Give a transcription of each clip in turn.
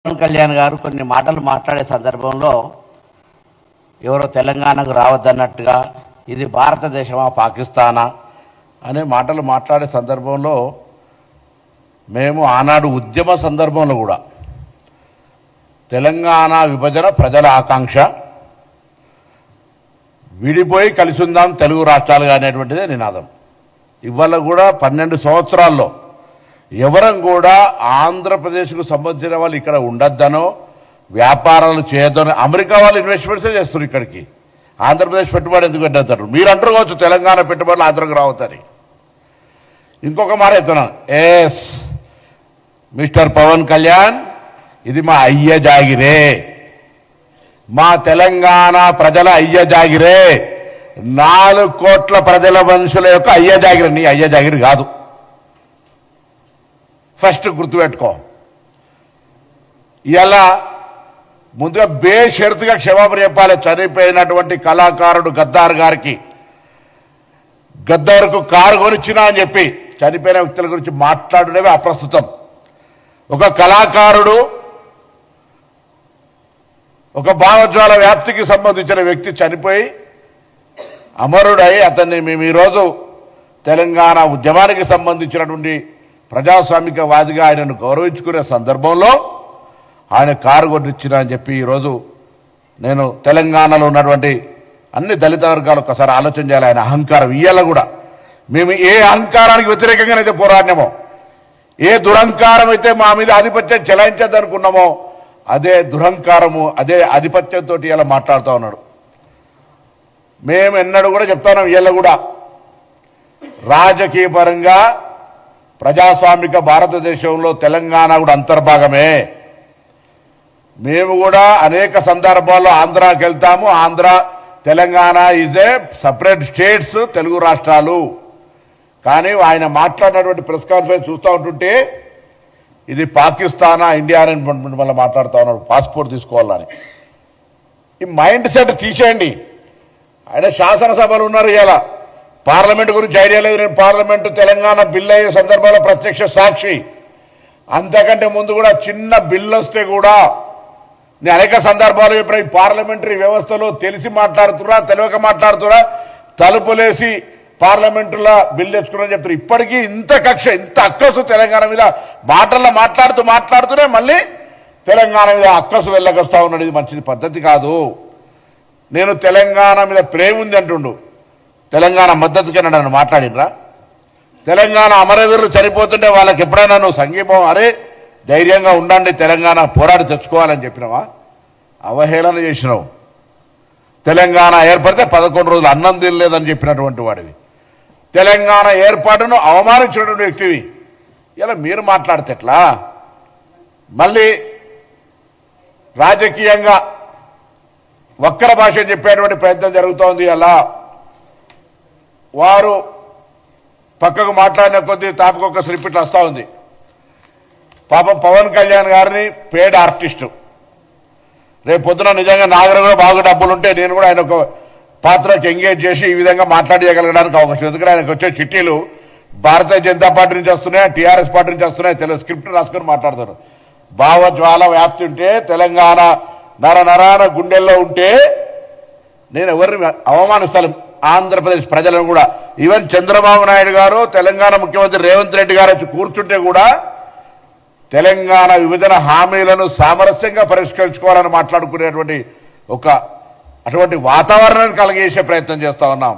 పవన్ కళ్యాణ్ గారు కొన్ని మాటలు మాట్లాడే సందర్భంలో ఎవరో తెలంగాణకు రావద్దన్నట్టుగా ఇది భారతదేశమా పాకిస్తానా అనే మాటలు మాట్లాడే సందర్భంలో మేము ఆనాడు ఉద్యమ సందర్భంలో కూడా తెలంగాణ విభజన ప్రజల ఆకాంక్ష, విడిపోయి కలిసి ఉందాం తెలుగు రాష్ట్రాలుగా అనేటువంటిదే నినాదం. ఇవాళ కూడా 12 సంవత్సరాల్లో ఎవరం కూడా ఆంధ్రప్రదేశ్కు సంబంధించిన వాళ్ళు ఇక్కడ ఉండొద్దనో వ్యాపారాలు చేయొద్దనో అమెరికా వాళ్ళు ఇన్వెస్ట్మెంట్సే చేస్తారు. ఇక్కడికి ఆంధ్రప్రదేశ్ పెట్టుబడి ఎందుకు పెట్టేస్తారు? మీరు అంటారు కావచ్చు తెలంగాణ పెట్టుబడులు ఆంధ్రకు రావుతారు. ఇంకొక మాట చెప్తున్నాను, ఎస్ మిస్టర్ పవన్ కళ్యాణ్, ఇది మా అయ్య జాగిరే, మా తెలంగాణ ప్రజల అయ్య జాగిరే, 4 కోట్ల ప్రజల మనుషుల యొక్క అయ్య జాగిరి, నీ అయ్య జాగిరి కాదు. ఫస్ట్ గుర్తుపెట్టుకో. ఇలా ముందుగా బేషరతుగా క్షమాపణ చెప్పాలి చనిపోయినటువంటి కళాకారుడు గద్దార్ గారికి. గద్దార్కు కారు కొనిచ్చినా అని చెప్పి చనిపోయిన వ్యక్తుల గురించి మాట్లాడడమే అప్రస్తుతం. ఒక కళాకారుడు, ఒక భావజ్వాల వ్యాప్తికి సంబంధించిన వ్యక్తి చనిపోయి అమరుడై అతన్ని మేము ఈరోజు తెలంగాణ ఉద్యమానికి సంబంధించినటువంటి ప్రజాస్వామికవాదిగా ఆయనను గౌరవించుకునే సందర్భంలో ఆయన కారు కొట్టించిన అని చెప్పి ఈరోజు నేను తెలంగాణలో ఉన్నటువంటి అన్ని దళిత వర్గాలు ఒకసారి ఆలోచన చేయాలి. ఆయన అహంకారం ఇయ్యాల కూడా మేము ఏ అహంకారానికి వ్యతిరేకంగానైతే పోరాడినామో, ఏ దురహంకారం అయితే మా మీద ఆధిపత్యం చెలాయించద్దనుకున్నామో అదే దురహంకారము, అదే ఆధిపత్యంతో ఇలా మాట్లాడుతూ ఉన్నాడు. మేము ఎన్నడూ కూడా చెప్తాం, వీళ్ళ కూడా రాజకీయ పరంగా ప్రజాస్వామిక భారతదేశంలో తెలంగాణ కూడా అంతర్భాగమే. మేము కూడా అనేక సందర్భాల్లో ఆంధ్రాకి వెళ్తాము. Andhra, Telangana is a separate states, Telugu రాష్ట్రాలు. కానీ ఆయన మాట్లాడినటువంటి ప్రెస్ కాన్ఫరెన్స్ చూస్తూ ఉంటుంటే ఇది పాకిస్తానా ఇండియా అని మళ్ళీ మాట్లాడుతూ ఉన్నారు, పాస్పోర్ట్ తీసుకోవాలని. ఈ మైండ్ సెట్ తీసేయండి. ఆయన శాసనసభలు ఉన్నారు, ఇలా పార్లమెంట్ గురించి ఐడియా లేదు. నేను పార్లమెంటు తెలంగాణ బిల్ అయ్యే సందర్భంలో ప్రత్యక్ష సాక్షి. అంతకంటే ముందు కూడా చిన్న బిల్లు వస్తే కూడా నేను అనేక సందర్భాలు చెప్పిన ఈ పార్లమెంటరీ వ్యవస్థలో తెలిసి మాట్లాడుతున్నా తెలియక మాట్లాడుతున్నా తలుపులేసి పార్లమెంటులో బిల్లు తెచ్చుకున్నారని చెప్తారు. ఇప్పటికీ ఇంత కక్ష, ఇంత అక్కసు తెలంగాణ మీద మాటల్లో మాట్లాడుతూనే మళ్ళీ తెలంగాణ మీద అక్కసు వెళ్ళగొస్తా ఉన్నాడు. ఇది మంచిది పద్ధతి కాదు. నేను తెలంగాణ మీద ప్రేమ ఉంది అంటుండు, తెలంగాణ మద్దతుకైనా నన్ను మాట్లాడినరా? తెలంగాణ అమరవీరులు చనిపోతుంటే వాళ్ళకి ఎప్పుడైనా నువ్వు సంఘీభావం, అరే ధైర్యంగా ఉండండి తెలంగాణ పోరాడి తెచ్చుకోవాలని చెప్పినావా? అవహేళన చేసినావు. తెలంగాణ ఏర్పడితే 11 రోజులు అన్నం తినలేదని చెప్పినటువంటి వాడివి. తెలంగాణ ఏర్పాటును అవమానించినటువంటి వ్యక్తివి. ఇలా మీరు మాట్లాడితే ఎట్లా? మళ్ళీ రాజకీయంగా వక్ర భాష చెప్పేటువంటి ప్రయత్నం జరుగుతోంది. అలా వారు పక్కకు మాట్లాడిన కొద్దీ తాపకొక స్లిప్పిట్లు వస్తూ ఉంది. పాపం పవన్ కళ్యాణ్ గారిని పేడ్ ఆర్టిస్టు, రేపు పొద్దున నిజంగా నాగరంలో బాగా డబ్బులుంటే నేను కూడా ఆయన ఒక పాత్రకి ఎంగేజ్ చేసి ఈ విధంగా మాట్లాడగలగడానికి అవకాశం. ఎందుకంటే ఆయనకు వచ్చే చిట్టీలు భారతీయ జనతా పార్టీ నుంచి వస్తున్నాయి, టీఆర్ఎస్ పార్టీ నుంచి వస్తున్నాయి. తెలుగు స్క్రిప్ట్ రాసుకొని మాట్లాడతారు. భావజ్వాల వ్యాప్తి ఉంటే, తెలంగాణ నరాన గుండెల్లో ఉంటే నేను ఎవరిని అవమానిస్తాను? ఆంధ్రప్రదేశ్ ప్రజలను కూడా. ఈవెన్ చంద్రబాబు నాయుడు గారు, తెలంగాణ ముఖ్యమంత్రి రేవంత్ రెడ్డి గారు వచ్చి కూర్చుంటే కూడా తెలంగాణ విభజన హామీలను సామరస్యంగా పరిష్కరించుకోవాలని మాట్లాడుకునేటువంటి అటువంటి వాతావరణాన్ని కలిగేసే ప్రయత్నం చేస్తా ఉన్నాం.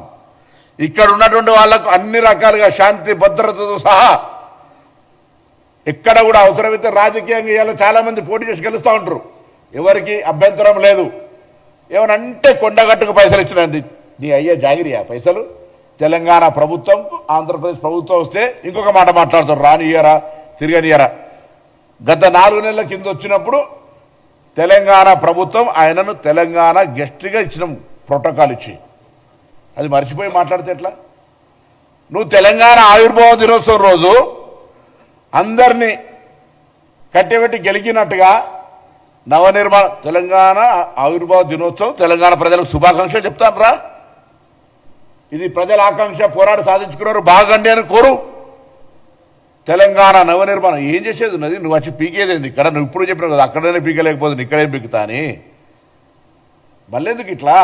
ఇక్కడ ఉన్నటువంటి వాళ్లకు అన్ని రకాలుగా శాంతి భద్రతతో సహా ఎక్కడ కూడా అవసరమైతే రాజకీయంగా ఇలా చాలా మంది పోటీ చేసి గెలుస్తూ ఉంటారు, ఎవరికి అభ్యంతరం లేదు. ఏమనంటే కొండగట్టుకు పైసలు ఇచ్చినండి, నీ అయ్యే జాగిరియా పైసలు? తెలంగాణ ప్రభుత్వం, ఆంధ్రప్రదేశ్ ప్రభుత్వం వస్తే ఇంకొక మాట మాట్లాడతారు, రానియరా తిరగనియరా. గత 4 నెలల కింద వచ్చినప్పుడు తెలంగాణ ప్రభుత్వం ఆయనను తెలంగాణ గెస్ట్గా ఇచ్చిన ప్రోటోకాల్ ఇచ్చి, అది మర్చిపోయి మాట్లాడితే ఎట్లా? నువ్వు తెలంగాణ ఆవిర్భావ దినోత్సవం రోజు అందరినీ కట్టెబెట్టి గెలికినట్టుగా నవనిర్మాణ తెలంగాణ ఆవిర్భావ దినోత్సవం, తెలంగాణ ప్రజలకు శుభాకాంక్షలు చెప్తాను రా. ఇది ప్రజల ఆకాంక్ష, పోరాడి సాధించుకున్నారు, బాగండి అని కోరు. తెలంగాణ నవనిర్మాణం ఏం చేసేది ఉన్నది? నువ్వు వచ్చి పీకేదేంది ఇక్కడ? నువ్వు ఇప్పుడు చెప్పినావు కదా అక్కడనే పీకలేకపోతుంది ఇక్కడే పీకుతా అని. మళ్ళెందుకు ఇట్లా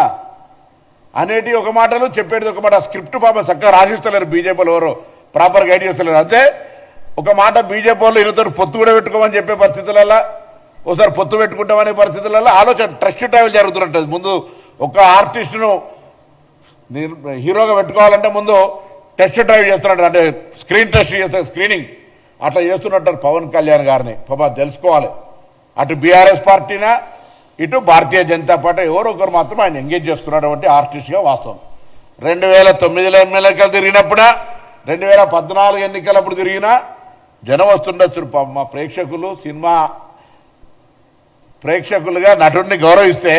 అనేటి ఒక మాటలు చెప్పేది ఒక మాట. స్క్రిప్ట్ పాపం చక్కగా రాసిస్తలేరు బీజేపీలో, ఎవరు ప్రాపర్ గైడ్ చేస్తలేరు. అంతే ఒక మాట బీజేపీ వాళ్ళు ఇరువుతారు పొత్తు కూడా పెట్టుకోమని చెప్పే పరిస్థితులలో, ఒకసారి పొత్తు పెట్టుకుంటామనే పరిస్థితులలో ఆలోచన ట్రస్ట్ ట్రావెల్ జరుగుతుంటుంది. ముందు ఒక ఆర్టిస్టును హీరోగా పెట్టుకోవాలంటే ముందు టెస్ట్ డ్రైవ్ చేస్తున్నట్టు, అంటే స్క్రీన్ టెస్ట్ చేస్తే స్క్రీనింగ్ అట్లా చేస్తున్నట్టు పవన్ కళ్యాణ్ గారిని పాపం తెలుసుకోవాలి. అటు బీఆర్ఎస్ పార్టీనా ఇటు భారతీయ జనతా పార్టీ ఎవరో ఒకరు మాత్రం ఆయన ఎంగేజ్ చేసుకున్నటువంటి ఆర్టిస్ట్గా వాస్తవం. 2009లో ఎమ్మెల్యేగా తిరిగినప్పుడా 2014 ఎన్నికలప్పుడు తిరిగినా జనం వస్తుండొచ్చు. మా ప్రేక్షకులు సినిమా ప్రేక్షకులుగా నటుడిని గౌరవిస్తే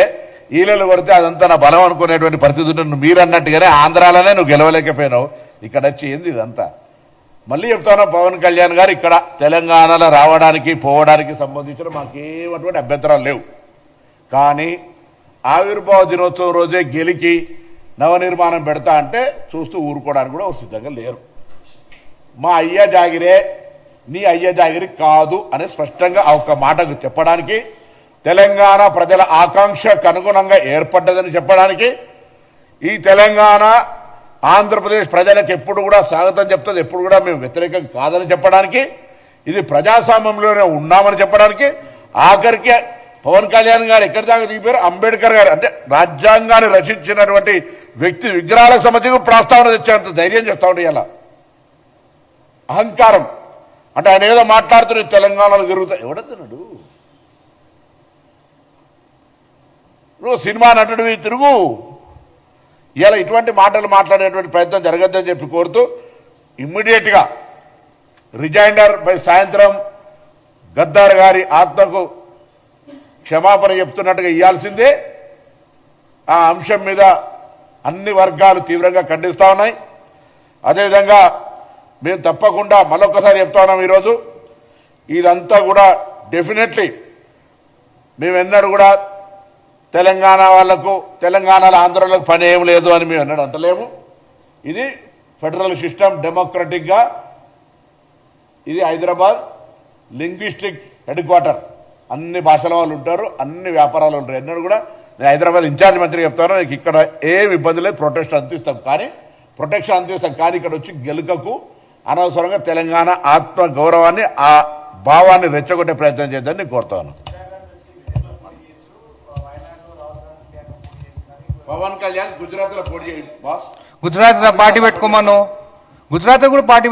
ఈలలు కొడితే అదంతా నా బలం అనుకునేటువంటి పరిస్థితి ఉంటుంది. మీరు అన్నట్టుగానే ఆంధ్రాలోనే నువ్వు గెలవలేకపోయినావు, ఇక్కడ వచ్చి ఏంది ఇదంతా? మళ్ళీ చెప్తాను, పవన్ కళ్యాణ్ గారు ఇక్కడ తెలంగాణలో రావడానికి పోవడానికి సంబంధించిన మాకేమటువంటి అభ్యంతరాలు లేవు. కానీ ఆవిర్భావ దినోత్సవం రోజే గెలికి నవనిర్మాణం పెడతా అంటే చూస్తూ ఊరుకోవడానికి కూడా సిద్ధంగా లేరు. మా అయ్య జాగిరే నీ అయ్య జాగిరి కాదు అని స్పష్టంగా ఒక మాటకు చెప్పడానికి, తెలంగాణ ప్రజల ఆకాంక్షకు అనుగుణంగా ఏర్పడ్డదని చెప్పడానికి, ఈ తెలంగాణ ఆంధ్రప్రదేశ్ ప్రజలకు ఎప్పుడు కూడా స్వాగతం చెప్తుంది, ఎప్పుడు కూడా మేము వ్యతిరేకం కాదని చెప్పడానికి, ఇది ప్రజాస్వామ్యంలోనే ఉన్నామని చెప్పడానికి, ఆఖరికి పవన్ కళ్యాణ్ గారు ఎక్కడి దాకా దిగిపోయారు, అంబేద్కర్ గారు అంటే రాజ్యాంగాన్ని రచించినటువంటి వ్యక్తి విగ్రహాలకు సంబంధించి ప్రస్తావన తెచ్చేంత ధైర్యం చేస్తా ఉండే ఇలా అహంకారం. అంటే ఆయన ఏదో మాట్లాడుతున్న తెలంగాణలో తిరుగుతా ఎవడతున్నాడు? నువ్వు సినిమా నటుడివి తిరుగు. ఇలా ఇటువంటి మాటలు మాట్లాడేటువంటి ప్రయత్నం జరగద్దని చెప్పి కోరుతూ ఇమ్మీడియట్గా రిజైండర్ బై సాయంత్రం గద్దార్ గారి ఆత్మకు క్షమాపణ చెప్తున్నట్టుగా ఇవ్వాల్సిందే. ఆ అంశం మీద అన్ని వర్గాలు తీవ్రంగా ఖండిస్తా ఉన్నాయి. అదేవిధంగా మేము తప్పకుండా మరొకసారి చెప్తా ఉన్నాం, ఈరోజు ఇదంతా కూడా డెఫినెట్లీ మేము ఎన్నడూ కూడా తెలంగాణ వాళ్లకు తెలంగాణలో ఆంధ్రలకు పని ఏం లేదు అని మేము ఎన్నడూ అంటలేము. ఇది ఫెడరల్ సిస్టమ్, డెమోక్రటిక్గా ఇది హైదరాబాద్ లింగ్విస్టిక్ హెడ్ క్వార్టర్. అన్ని భాషల వాళ్ళు ఉంటారు, అన్ని వ్యాపారాలు ఉంటారు. ఎన్నడూ కూడా నేను హైదరాబాద్ ఇన్ఛార్జ్ మంత్రి చెప్తాను, నీకు ఇక్కడ ఏం ఇబ్బంది లేదు, ప్రొటెక్షన్ అందిస్తాం కానీ ఇక్కడ వచ్చి గెలుకకు అనవసరంగా తెలంగాణ ఆత్మ గౌరవాన్ని ఆ భావాన్ని రెచ్చగొట్టే ప్రయత్నం చేద్దని నేను కోరుతాను. పవన్ కళ్యాణ్ గుజరాత్ లో పోటీ బాస్, గుజరాత్ పార్టీ పెట్టుకోమను, గుజరాత్ కూడా పార్టీ